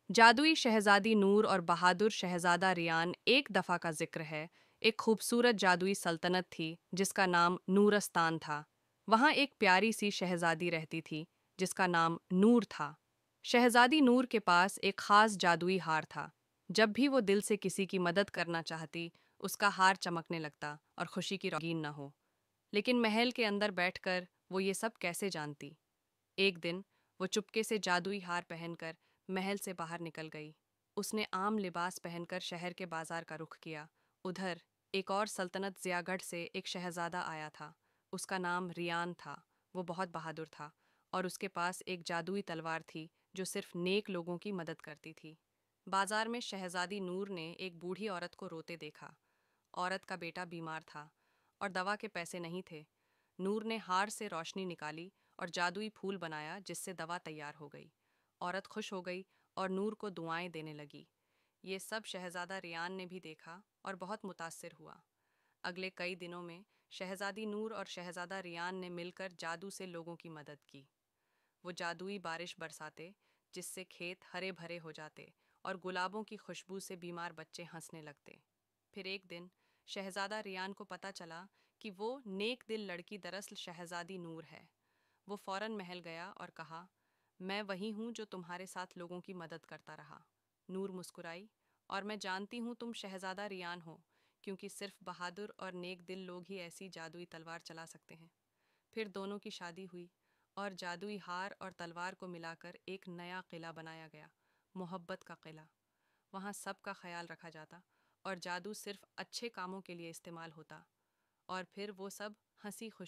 जादुई शहजादी नूर और बहादुर शहजादा रियान एक दफ़ा का जिक्र है। एक खूबसूरत जादुई सल्तनत थी जिसका नाम नूरस्तान था। वहाँ एक प्यारी सी शहजादी रहती थी जिसका नाम नूर था। शहजादी नूर के पास एक ख़ास जादुई हार था। जब भी वो दिल से किसी की मदद करना चाहती, उसका हार चमकने लगता और खुशी की रंगीन न हो। लेकिन महल के अंदर बैठकर वो ये सब कैसे जानती? एक दिन वो चुपके से जादुई हार पहनकर महल से बाहर निकल गई। उसने आम लिबास पहनकर शहर के बाजार का रुख किया। उधर एक और सल्तनत जियागढ़ से एक शहजादा आया था। उसका नाम रियान था। वो बहुत बहादुर था और उसके पास एक जादुई तलवार थी जो सिर्फ नेक लोगों की मदद करती थी। बाजार में शहजादी नूर ने एक बूढ़ी औरत को रोते देखा। औरत का बेटा बीमार था और दवा के पैसे नहीं थे। नूर ने हार से रोशनी निकाली और जादुई फूल बनाया जिससे दवा तैयार हो गई। औरत खुश हो गई और नूर को दुआएं देने लगी। ये सब शहजादा रियान ने भी देखा और बहुत मुतासिर हुआ। अगले कई दिनों में शहजादी नूर और शहजादा रियान ने मिलकर जादू से लोगों की मदद की। वो जादुई बारिश बरसाते जिससे खेत हरे भरे हो जाते और गुलाबों की खुशबू से बीमार बच्चे हंसने लगते। फिर एक दिन शहजादा रियान को पता चला कि वो नेक दिल लड़की दरअसल शहजादी नूर है। वो फौरन महल गया और कहा, मैं वही हूँ जो तुम्हारे साथ लोगों की मदद करता रहा। नूर मुस्कुराई, और मैं जानती हूँ तुम शहजादा रियान हो, क्योंकि सिर्फ बहादुर और नेक दिल लोग ही ऐसी जादुई तलवार चला सकते हैं। फिर दोनों की शादी हुई और जादुई हार और तलवार को मिलाकर एक नया किला बनाया गया, मोहब्बत का किला। वहाँ सबका ख्याल रखा जाता और जादू सिर्फ अच्छे कामों के लिए इस्तेमाल होता। और फिर वो सब हंसी खुशी